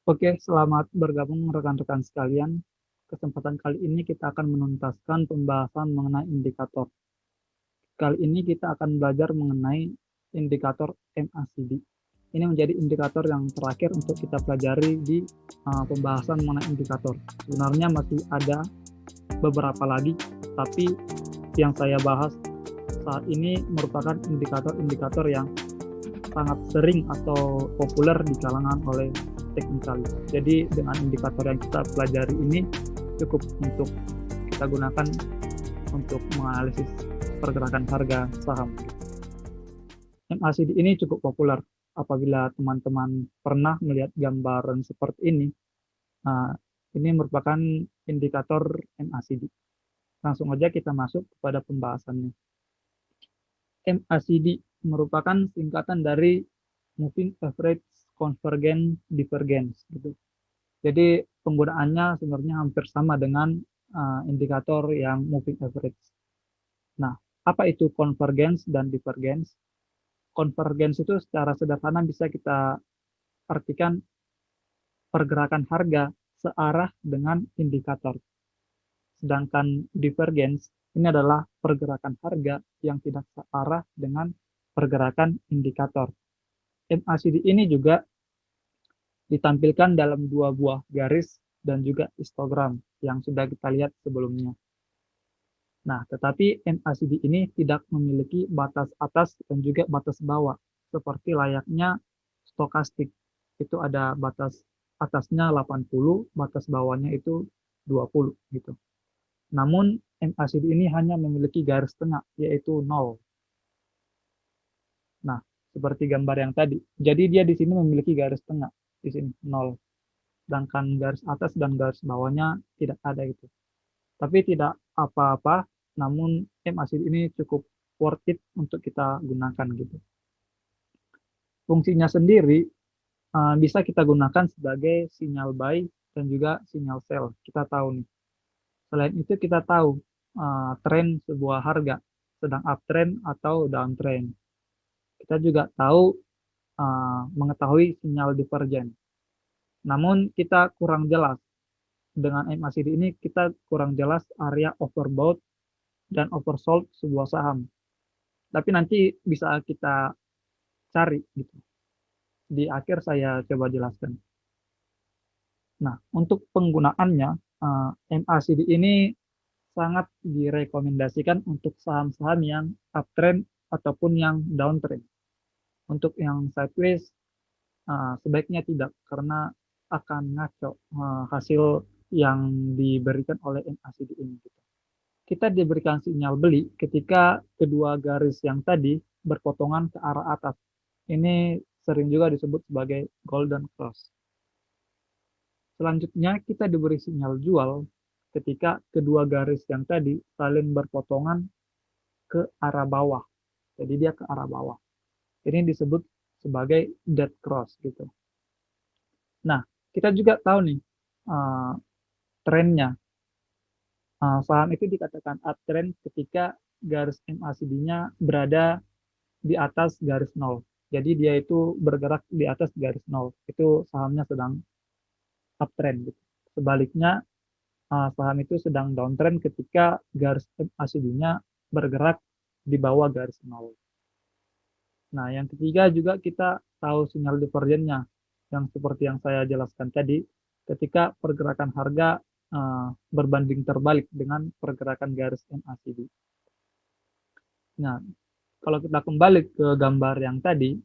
Oke, selamat bergabung rekan-rekan sekalian. Kesempatan kali ini kita akan menuntaskan pembahasan mengenai indikator. Kali ini kita akan belajar mengenai indikator MACD. Ini menjadi indikator yang terakhir untuk kita pelajari di pembahasan mengenai indikator. Sebenarnya masih ada beberapa lagi, tapi yang saya bahas saat ini merupakan indikator-indikator yang sangat sering atau populer di kalangan oleh teknikalis. Jadi dengan indikator yang kita pelajari ini cukup untuk kita gunakan untuk menganalisis pergerakan harga saham. MACD ini cukup populer. Apabila teman-teman pernah melihat gambaran seperti ini merupakan indikator MACD. Langsung aja kita masuk kepada pembahasannya. MACD merupakan singkatan dari Moving Average Convergence Divergence gitu. Jadi penggunaannya sebenarnya hampir sama dengan indikator yang moving average. Nah, apa itu convergence dan divergence? Convergence itu secara sederhana bisa kita artikan pergerakan harga searah dengan indikator. Sedangkan divergence ini adalah pergerakan harga yang tidak searah dengan pergerakan indikator. MACD ini juga ditampilkan dalam dua buah garis dan juga histogram yang sudah kita lihat sebelumnya. Nah, tetapi MACD ini tidak memiliki batas atas dan juga batas bawah, seperti layaknya stokastik. Itu ada batas atasnya 80, batas bawahnya itu 20 gitu. Namun MACD ini hanya memiliki garis tengah, yaitu 0. Nah, seperti gambar yang tadi. Jadi dia di sini memiliki garis tengah, di sini 0. Sedangkan garis atas dan garis bawahnya tidak ada itu. Tapi tidak apa-apa, namun MACD ini cukup worth it untuk kita gunakan gitu. Fungsinya sendiri bisa kita gunakan sebagai sinyal buy dan juga sinyal sell. Kita tahu nih. Selain itu kita tahu tren sebuah harga sedang uptrend atau downtrend. Kita juga tahu mengetahui sinyal divergen. Namun kita kurang jelas dengan MACD ini kita kurang jelas area overbought dan oversold sebuah saham. Tapi nanti bisa kita cari gitu. Di akhir saya coba jelaskan. Nah, untuk penggunaannya MACD ini sangat direkomendasikan untuk saham-saham yang uptrend ataupun yang downtrend. Untuk yang sideways sebaiknya tidak karena akan ngaco hasil yang diberikan oleh MACD ini. Kita diberikan sinyal beli ketika kedua garis yang tadi berpotongan ke arah atas. Ini sering juga disebut sebagai golden cross. Selanjutnya kita diberi sinyal jual ketika kedua garis yang tadi saling berpotongan ke arah bawah. Jadi dia ke arah bawah. Ini disebut sebagai dead cross gitu. Nah, kita juga tahu nih trennya. Saham itu dikatakan uptrend ketika garis MACD-nya berada di atas garis 0. Jadi dia itu bergerak di atas garis 0. Itu sahamnya sedang uptrend. Gitu. Sebaliknya, saham itu sedang downtrend ketika garis MACD-nya bergerak di bawah garis 0. Nah, yang ketiga juga kita tahu sinyal divergennya. Yang seperti yang saya jelaskan tadi, ketika pergerakan harga berbanding terbalik dengan pergerakan garis MACD. Nah, kalau kita kembali ke gambar yang tadi,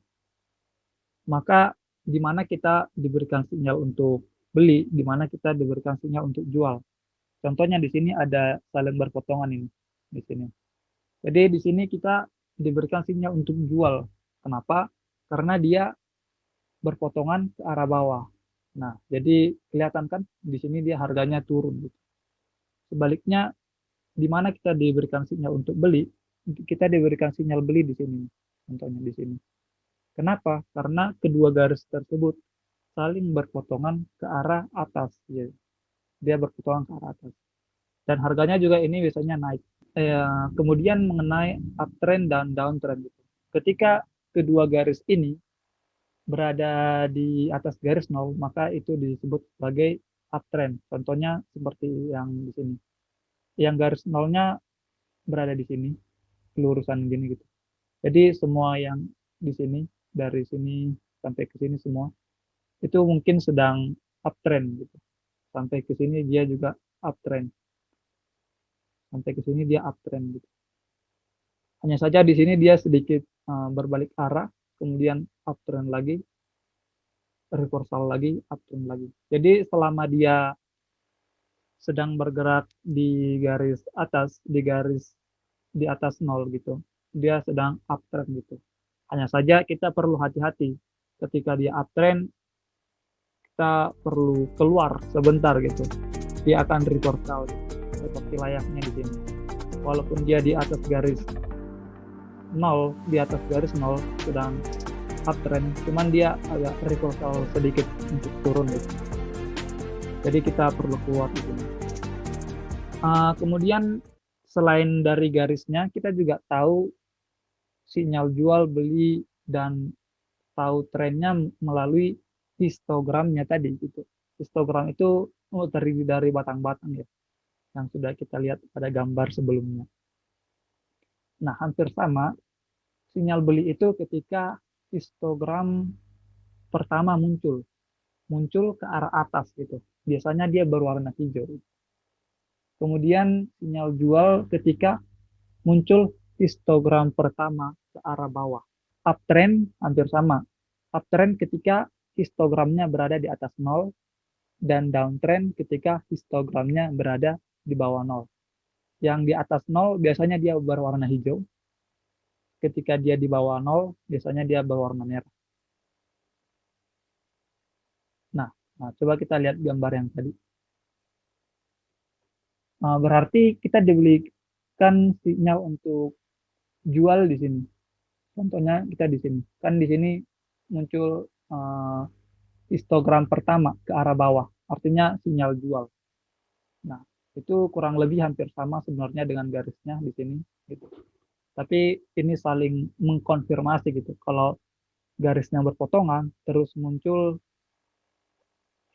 maka di mana kita diberikan sinyal untuk beli, di mana kita diberikan sinyal untuk jual. Contohnya di sini ada saling berpotongan ini, di sini. Jadi di sini kita diberikan sinyal untuk jual. Kenapa? Karena dia berpotongan ke arah bawah. Nah, jadi kelihatan kan di sini dia harganya turun gitu. Sebaliknya, di mana kita diberikan sinyal untuk beli, kita diberikan sinyal beli di sini. Contohnya di sini. Kenapa? Karena kedua garis tersebut saling berpotongan ke arah atas. Ya. Dia berpotongan ke arah atas. Dan harganya juga ini biasanya naik. Kemudian mengenai uptrend dan downtrend. Gitu. Ketika kedua garis ini berada di atas garis nol, maka itu disebut sebagai uptrend. Contohnya seperti yang di sini. Yang garis nolnya berada di sini, lurusan gini gitu. Jadi semua yang di sini, dari sini sampai ke sini semua, itu mungkin sedang uptrend gitu. Sampai ke sini dia juga uptrend. Sampai ke sini dia uptrend gitu. Hanya saja di sini dia sedikit berbalik arah, kemudian uptrend lagi, reversal lagi, uptrend lagi. Jadi selama dia sedang bergerak di garis atas, di atas nol gitu. Dia sedang uptrend gitu. Hanya saja kita perlu hati-hati ketika dia uptrend, kita perlu keluar sebentar gitu. Dia akan reversal seperti layaknya di sini. Walaupun dia di atas garis nol, di atas garis nol sedang uptrend, cuman dia agak reversal sedikit untuk turun gitu. Jadi kita perlu keluar di sini. Kemudian selain dari garisnya, kita juga tahu sinyal jual, beli, dan tahu trennya melalui histogramnya tadi gitu. Histogram itu terdiri dari batang-batang ya, yang sudah kita lihat pada gambar sebelumnya. Nah, hampir sama sinyal beli itu ketika histogram pertama muncul ke arah atas gitu. Biasanya dia berwarna hijau. Kemudian sinyal jual ketika muncul histogram pertama ke arah bawah. Uptrend hampir sama. Uptrend ketika histogramnya berada di atas nol dan downtrend ketika histogramnya berada di bawah nol. Yang di atas nol biasanya dia berwarna hijau. Ketika dia di bawah nol biasanya dia berwarna merah. Nah, coba kita lihat gambar yang tadi. Berarti kita diberikan sinyal untuk jual di sini. Contohnya kita di sini. Kan di sini muncul histogram pertama ke arah bawah. Artinya sinyal jual. Nah, itu kurang lebih hampir sama sebenarnya dengan garisnya di sini. Gitu. Tapi ini saling mengkonfirmasi gitu. Kalau garisnya berpotongan, terus muncul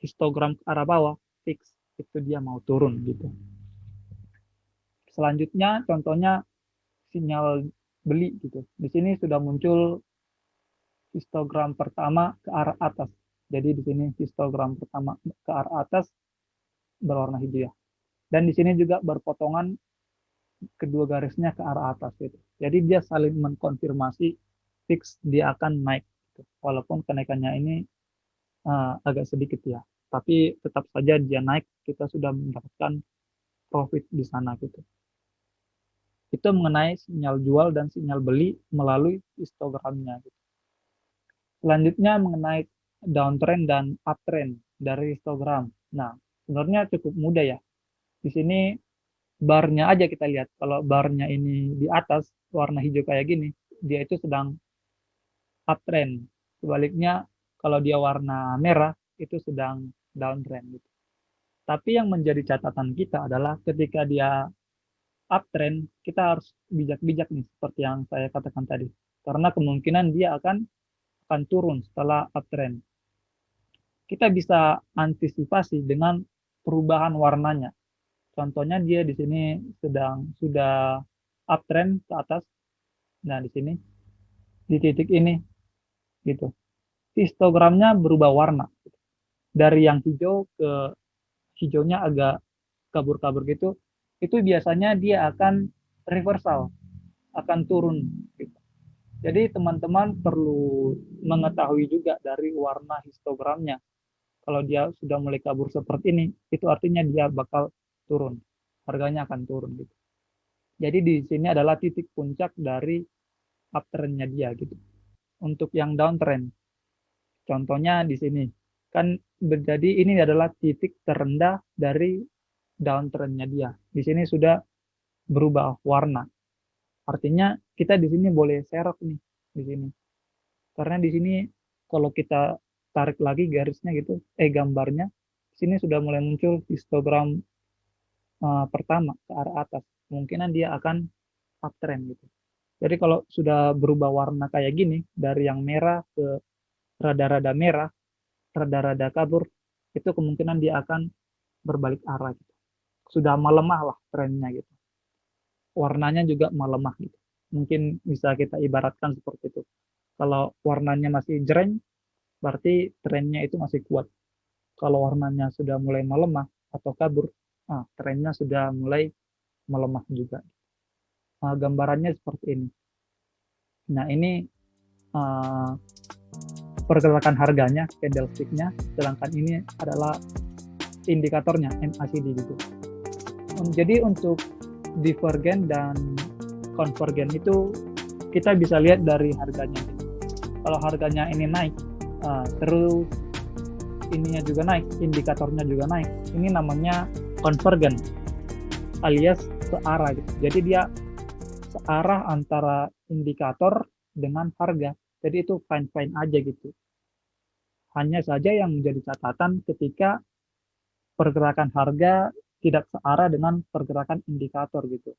histogram ke arah bawah, fix itu dia mau turun gitu. Selanjutnya contohnya sinyal beli gitu. Di sini sudah muncul histogram pertama ke arah atas. Jadi di sini histogram pertama ke arah atas berwarna hijau ya. Dan di sini juga berpotongan kedua garisnya ke arah atas gitu. Jadi dia saling mengkonfirmasi fix dia akan naik gitu. Walaupun kenaikannya ini agak sedikit ya. Tapi tetap saja dia naik, kita sudah mendapatkan profit di sana gitu. Itu mengenai sinyal jual dan sinyal beli melalui histogramnya. Gitu. Selanjutnya mengenai downtrend dan uptrend dari histogram. Nah, sebenarnya cukup mudah ya. Di sini barnya aja kita lihat. Kalau barnya ini di atas warna hijau kayak gini, dia itu sedang uptrend. Sebaliknya kalau dia warna merah itu sedang downtrend gitu. Tapi yang menjadi catatan kita adalah ketika dia uptrend, kita harus bijak-bijak nih seperti yang saya katakan tadi. Karena kemungkinan dia akan turun setelah uptrend. Kita bisa antisipasi dengan perubahan warnanya. Contohnya dia di sini sudah uptrend ke atas. Nah, di sini di titik ini gitu. Histogramnya berubah warna dari yang hijau ke hijaunya agak kabur-kabur gitu. Itu biasanya dia akan reversal, akan turun gitu. Jadi teman-teman perlu mengetahui juga dari warna histogramnya. Kalau dia sudah mulai kabur seperti ini, itu artinya dia bakal turun. Harganya akan turun gitu. Jadi di sini adalah titik puncak dari uptrend-nya dia gitu. Untuk yang downtrend, contohnya di sini kan jadi ini adalah titik terendah dari downtrend-nya dia. Di sini sudah berubah warna. Artinya kita di sini boleh serok nih di sini. Karena di sini kalau kita tarik lagi garisnya gitu, gambarnya, di sini sudah mulai muncul histogram pertama ke arah atas. Kemungkinan dia akan uptrend gitu. Jadi kalau sudah berubah warna kayak gini, dari yang merah ke rada-rada merah, rada-rada kabur, itu kemungkinan dia akan berbalik arah gitu. Sudah melemah lah trennya gitu. Warnanya juga melemah gitu. Mungkin bisa kita ibaratkan seperti itu. Kalau warnanya masih jreng, berarti trennya itu masih kuat. Kalau warnanya sudah mulai melemah atau kabur, trennya sudah mulai melemah juga. Gambarannya seperti ini. Nah, ini uh, pergerakan harganya, candlestick-nya, sedangkan ini adalah indikatornya, MACD gitu. Jadi untuk divergen dan konvergen itu kita bisa lihat dari harganya. Kalau harganya ini naik, terus ininya juga naik, indikatornya juga naik. Ini namanya konvergen alias searah gitu. Jadi dia searah antara indikator dengan harga. Jadi itu fine-fine aja gitu. Hanya saja yang menjadi catatan ketika pergerakan harga tidak searah dengan pergerakan indikator gitu.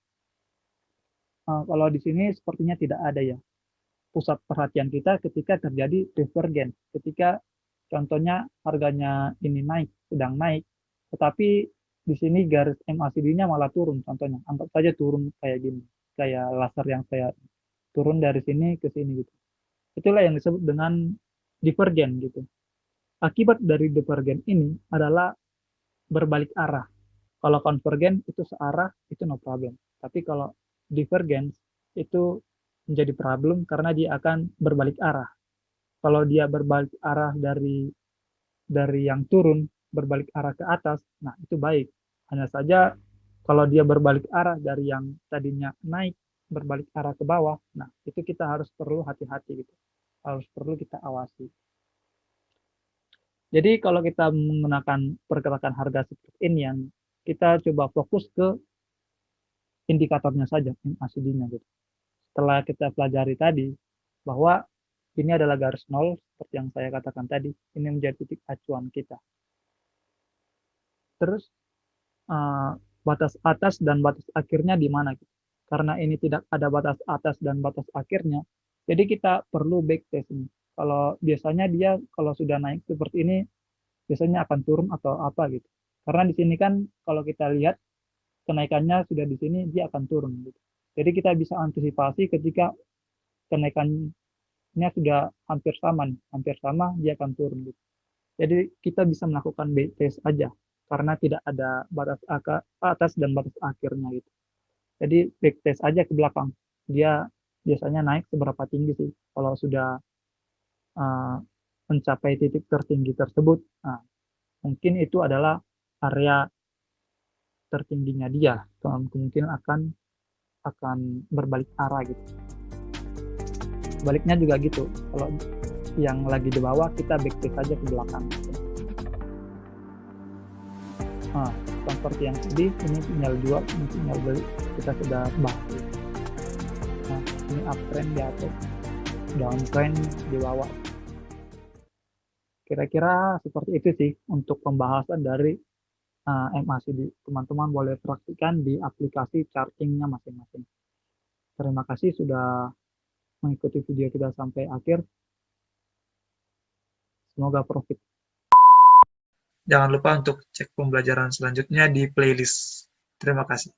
Kalau di sini sepertinya tidak ada ya. Pusat perhatian kita ketika terjadi divergen. Ketika contohnya harganya ini naik, sedang naik, tetapi di sini garis MACD-nya malah turun contohnya. Anggap saja turun kayak gini. Kayak laser yang saya turun dari sini ke sini gitu. Itulah yang disebut dengan divergen gitu. Akibat dari divergen ini adalah berbalik arah. Kalau konvergen itu searah, itu no problem. Tapi kalau divergen itu menjadi problem karena dia akan berbalik arah. Kalau dia berbalik arah dari yang turun, berbalik arah ke atas, nah itu baik. Hanya saja kalau dia berbalik arah dari yang tadinya naik, berbalik arah ke bawah, nah itu kita harus perlu hati-hati gitu. Harus perlu kita awasi. Jadi kalau kita menggunakan pergerakan harga seperti ini yang kita coba fokus ke indikatornya saja, MACD-nya gitu. Setelah kita pelajari tadi bahwa ini adalah garis nol seperti yang saya katakan tadi, ini menjadi titik acuan kita. Terus batas atas dan batas akhirnya di mana gitu. Karena ini tidak ada batas atas dan batas akhirnya, jadi kita perlu backtest ini. Kalau biasanya dia kalau sudah naik seperti ini biasanya akan turun atau apa gitu. Karena di sini kan kalau kita lihat kenaikannya sudah di sini dia akan turun gitu. Jadi kita bisa antisipasi ketika kenaikannya sudah hampir sama dia akan turun gitu. Jadi kita bisa melakukan backtest aja karena tidak ada batas atas dan batas akhirnya gitu. Jadi backtest aja ke belakang. Dia biasanya naik seberapa tinggi sih kalau sudah uh, mencapai titik tertinggi tersebut. Nah, mungkin itu adalah area tertingginya dia. Kemungkinan akan berbalik arah gitu. Baliknya juga gitu. Kalau yang lagi di bawah kita backtest aja ke belakang. Gitu. Nah, seperti yang tadi ini sinyal jual, ini sinyal beli kita sudah bahas. Nah, ini uptrend di atas, downtrend di bawah. Kira-kira seperti itu sih untuk pembahasan dari MACD. Teman-teman boleh praktikan di aplikasi chartingnya masing-masing. Terima kasih sudah mengikuti video kita sampai akhir. Semoga profit. Jangan lupa untuk cek pembelajaran selanjutnya di playlist. Terima kasih.